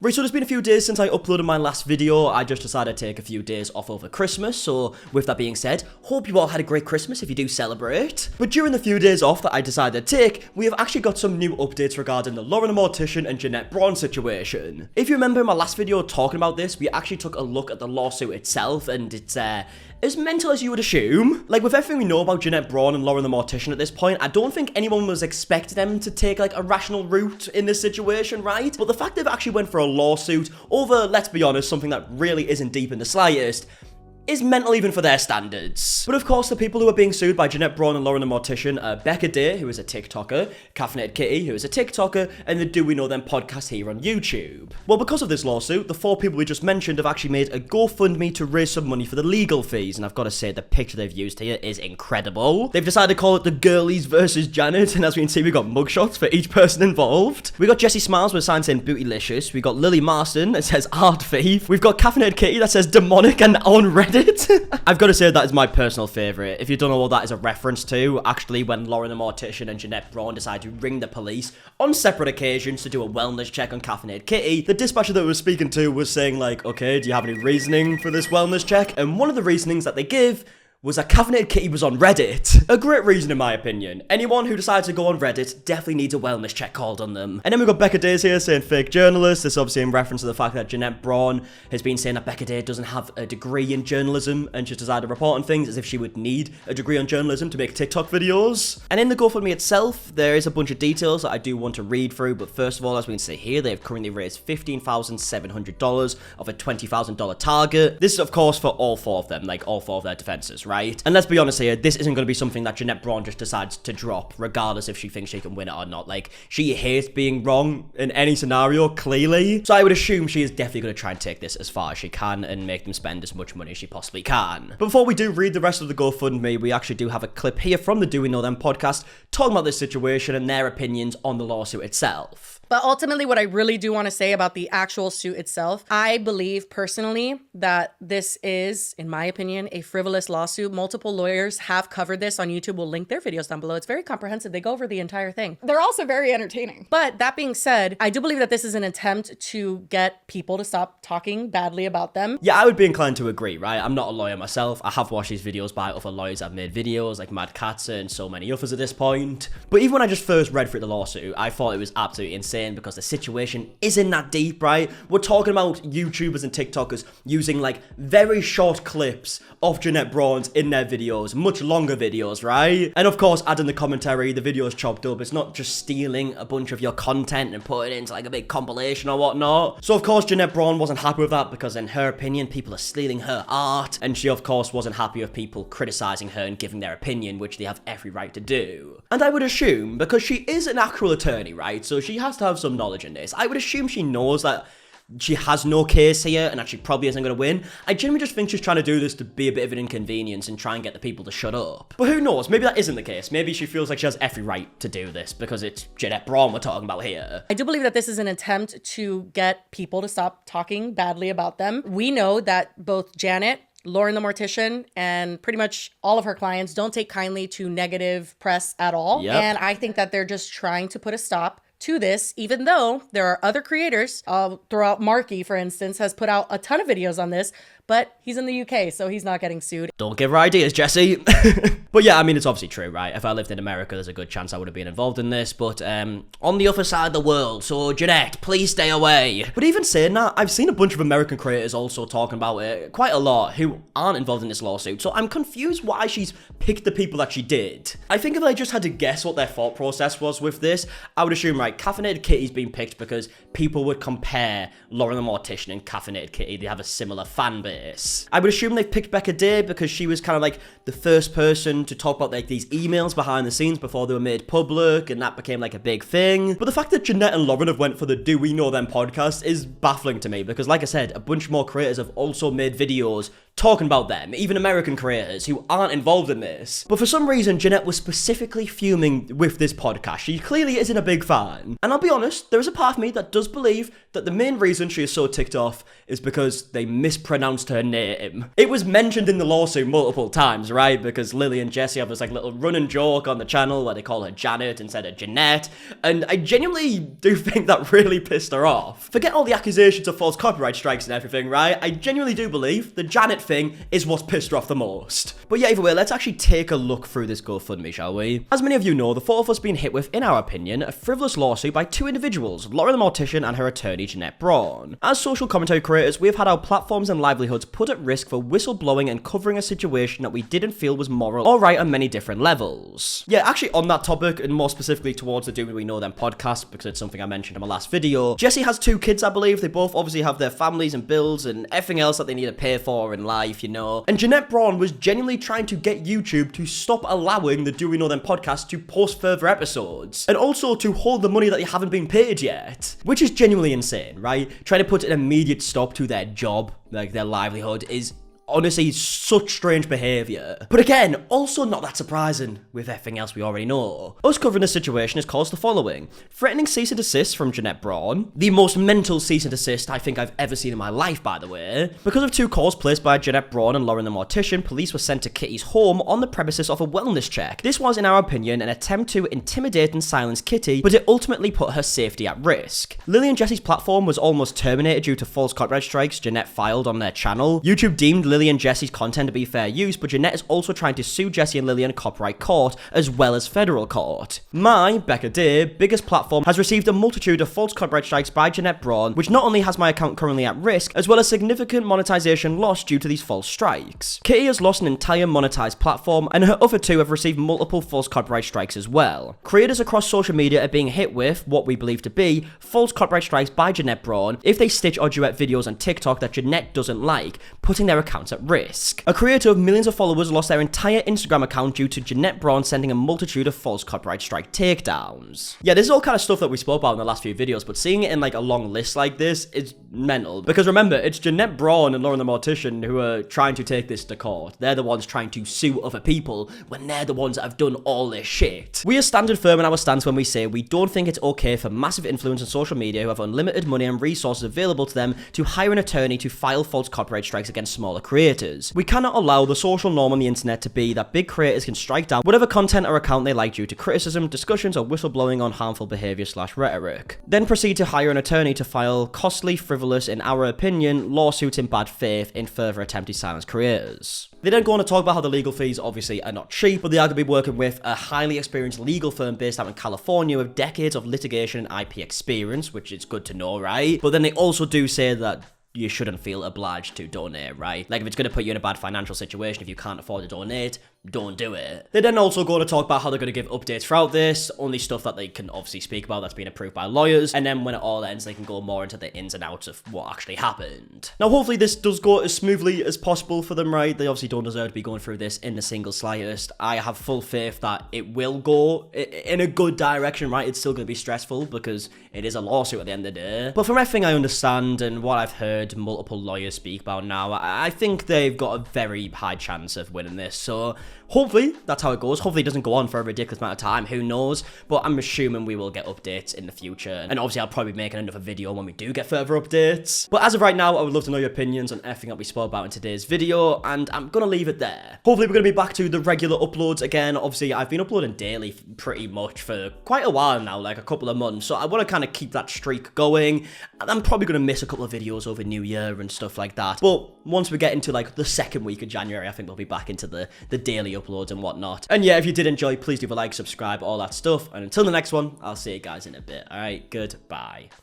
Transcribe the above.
Right, so it's been a few days since I uploaded my last video. I just decided to take a few days off over Christmas, so with that being said, hope you all had a great Christmas if you do celebrate. But during the few days off that I decided to take, we have actually got some new updates regarding the Lauren the Mortician and Jeanette Braun situation. If you remember in my last video talking about this, we actually took a look at the lawsuit itself, and it's as mental as you would assume. Like, with everything we know about Jeanette Braun and Lauren the Mortician at this point, I don't think anyone was expecting them to take, like, a rational route in this situation, right? But the fact they've actually went for a lawsuit over, let's be honest, something that really isn't deep in the slightest, is mental even for their standards. But of course, the people who are being sued by Jeanette Braun and Lauren the Mortician are Becca Day, who is a TikToker, Caffeinated Kitty, who is a TikToker, and the Do We Know Them podcast here on YouTube. Well, because of this lawsuit, the four people we just mentioned have actually made a GoFundMe to raise some money for the legal fees, and I've got to say, the picture they've used here is incredible. They've decided to call it the Girlies versus Janet, and as we can see, we've got mugshots for each person involved. We got Jessie Smiles with a sign saying Bootylicious, we got Lily Marston that says Art Thief, we've got Caffeinated Kitty that says Demonic and on Reddit. I've got to say that is my personal favourite. If you don't know what that is a reference to, actually when Lauren the Mortician and Jeanette Braun decided to ring the police on separate occasions to do a wellness check on Caffeinated Kitty, the dispatcher that we were speaking to was saying like, okay, do you have any reasoning for this wellness check? And one of the reasonings that they give was that Caffeinated Kitty was on Reddit. A great reason in my opinion. Anyone who decides to go on Reddit definitely needs a wellness check called on them. And then we've got Becca Days here saying fake journalist. This obviously in reference to the fact that Jeanette Braun has been saying that Becca Day doesn't have a degree in journalism and she's decided to report on things as if she would need a degree on journalism to make TikTok videos. And in the GoFundMe itself, there is a bunch of details that I do want to read through, but first of all, as we can see here, they've currently raised $15,700 of a $20,000 target. This is of course for all four of them, like all four of their defenses, right? And let's be honest here, this isn't going to be something that Jeanette Braun just decides to drop, regardless if she thinks she can win it or not. Like, she hates being wrong in any scenario, clearly. So I would assume she is definitely going to try and take this as far as she can and make them spend as much money as she possibly can. But before we do read the rest of the GoFundMe, we actually do have a clip here from the Do We Know Them podcast talking about this situation and their opinions on the lawsuit itself. But ultimately, what I really do want to say about the actual suit itself, I believe personally that this is, in my opinion, a frivolous lawsuit. Multiple lawyers have covered this on YouTube. We'll link their videos down below. It's very comprehensive. They go over the entire thing. They're also very entertaining. But that being said, I do believe that this is an attempt to get people to stop talking badly about them. Yeah, I would be inclined to agree, right? I'm not a lawyer myself. I have watched these videos by other lawyers that have made videos like Mad Katza and so many others at this point. But even when I just first read through the lawsuit, I thought it was absolutely insane because the situation isn't that deep, right? We're talking about YouTubers and TikTokers using like very short clips of Jeanette Braun's in their videos, much longer videos, right? And of course, adding the commentary, the video is chopped up. It's not just stealing a bunch of your content and putting it into like a big compilation or whatnot. So of course, Jeanette Braun wasn't happy with that because in her opinion, people are stealing her art. And she of course wasn't happy with people criticizing her and giving their opinion, which they have every right to do. And I would assume, because she is an actual attorney, right? So she has to have some knowledge in this. I would assume she knows that she has no case here and that she probably isn't going to win. I genuinely just think she's trying to do this to be a bit of an inconvenience and try and get the people to shut up. But who knows? Maybe that isn't the case. Maybe she feels like she has every right to do this because it's Jeanette Braun we're talking about here. I do believe that this is an attempt to get people to stop talking badly about them. We know that both Janet, Lauren the Mortician, and pretty much all of her clients don't take kindly to negative press at all. Yep. And I think that they're just trying to put a stop to this, even though there are other creators. Throughout MARKIE, for instance, has put out a ton of videos on this, but he's in the UK, so he's not getting sued. Don't give her ideas, Jesse. But yeah, I mean, it's obviously true, right? If I lived in America, there's a good chance I would have been involved in this, but on the other side of the world, so Jeanette, please stay away. But even saying that, I've seen a bunch of American creators also talking about it, quite a lot, who aren't involved in this lawsuit, so I'm confused why she's picked the people that she did. I think if I just had to guess what their thought process was with this, I would assume, right, Caffeinated Kitty's been picked because people would compare Lauren the Mortician and Caffeinated Kitty. They have a similar fan base. I would assume they've picked Becca Day because she was kind of like the first person to talk about like these emails behind the scenes before they were made public, and that became like a big thing. But the fact that Jeanette and Lauren have went for the Do We Know Them podcast is baffling to me because, like I said, a bunch more creators have also made videos talking about them, even American creators who aren't involved in this. But for some reason, Jeanette was specifically fuming with this podcast. She clearly isn't a big fan. And I'll be honest, there is a part of me that does believe that the main reason she is so ticked off is because they mispronounced her name. It was mentioned in the lawsuit multiple times, right? Because Lily and Jessie have this like little running joke on the channel where they call her Janet instead of Jeanette. And I genuinely do think that really pissed her off. Forget all the accusations of false copyright strikes and everything, right? I genuinely do believe the Janet thing is what's pissed her off the most. But yeah, either way, let's actually take a look through this GoFundMe, shall we? As many of you know, the thought of us being hit with, in our opinion, a frivolous lawsuit by two individuals, Lauren The Mortician and her attorney, Jeanette Braun. As social commentary creators, we have had our platforms and livelihoods put at risk for whistleblowing and covering a situation that we didn't feel was moral or right on many different levels. Yeah, actually on that topic, and more specifically towards the Do We Know Them podcast, because it's something I mentioned in my last video, Jessie has 2 kids, I believe. They both obviously have their families and bills and everything else that they need to pay for in life, you know. And Jeanette Braun was genuinely trying to get YouTube to stop allowing the Do We Know Them podcast to post further episodes, and also to hold the money that they haven't been paid yet, which is genuinely insane, right? Trying to put an immediate stop to their job, like their livelihood, is honestly such strange behaviour. But again, also not that surprising with everything else we already know. Us covering this situation has caused the following: threatening cease and desist from Jeanette Braun, the most mental cease and desist I think I've ever seen in my life, by the way. Because of 2 calls placed by Jeanette Braun and Lauren The Mortician, police were sent to Kitty's home on the premises of a wellness check. This was, in our opinion, an attempt to intimidate and silence Kitty, but it ultimately put her safety at risk. Lily and Jessie's platform was almost terminated due to false copyright strikes Jeanette filed on their channel. YouTube deemed Lily and Jessie's content to be fair use, but Jeanette is also trying to sue Jessie and Lily in copyright court, as well as federal court. My, Becca Day, biggest platform, has received a multitude of false copyright strikes by Jeanette Braun, which not only has my account currently at risk, as well as significant monetization loss due to these false strikes. Kitty has lost an entire monetized platform, and her other 2 have received multiple false copyright strikes as well. Creators across social media are being hit with what we believe to be false copyright strikes by Jeanette Braun if they stitch or duet videos on TikTok that Jeanette doesn't like, putting their accounts at risk. A creator of millions of followers lost their entire Instagram account due to Jeanette Braun sending a multitude of false copyright strike takedowns. Yeah, this is all kind of stuff that we spoke about in the last few videos, but seeing it in like a long list like this is mental. Because remember, it's Jeanette Braun and Lauren The Mortician who are trying to take this to court. They're the ones trying to sue other people when they're the ones that have done all this shit. We are standing firm in our stance when we say we don't think it's okay for massive influence on social media who have unlimited money and resources available to them to hire an attorney to file false copyright strikes against smaller creators. We cannot allow the social norm on the internet to be that big creators can strike down whatever content or account they like due to criticism, discussions, or whistleblowing on harmful behavior / rhetoric. Then proceed to hire an attorney to file costly, frivolous, in our opinion, lawsuits in bad faith in further attempt to silence creators. They then go on to talk about how the legal fees obviously are not cheap, but they are going to be working with a highly experienced legal firm based out in California with decades of litigation and IP experience, which is good to know, right? But then they also do say that you shouldn't feel obliged to donate, right? Like, if it's going to put you in a bad financial situation, if you can't afford to donate, don't do it. They then also go to talk about how they're going to give updates throughout this, only stuff that they can obviously speak about that's been approved by lawyers, and then when it all ends, they can go more into the ins and outs of what actually happened. Now, hopefully this does go as smoothly as possible for them, right? They obviously don't deserve to be going through this in the single slightest. I have full faith that it will go in a good direction, right? It's still going to be stressful because it is a lawsuit at the end of the day. But from everything I understand and what I've heard multiple lawyers speak about now, I think they've got a very high chance of winning this. So hopefully that's how it goes. Hopefully it doesn't go on for a ridiculous amount of time. Who knows? But I'm assuming we will get updates in the future. And obviously I'll probably be making another video when we do get further updates. But as of right now, I would love to know your opinions on everything that we spoke about in today's video. And I'm going to leave it there. Hopefully we're going to be back to the regular uploads again. Obviously I've been uploading daily pretty much for quite a while now, like a couple of months. So I want to kind of keep that streak going. And I'm probably going to miss a couple of videos over New Year and stuff like that. But once we get into like the second week of January, I think we'll be back into the daily uploads and whatnot. And yeah, if you did enjoy, please leave a like, subscribe, all that stuff. And until the next one, I'll see you guys in a bit. All right, goodbye.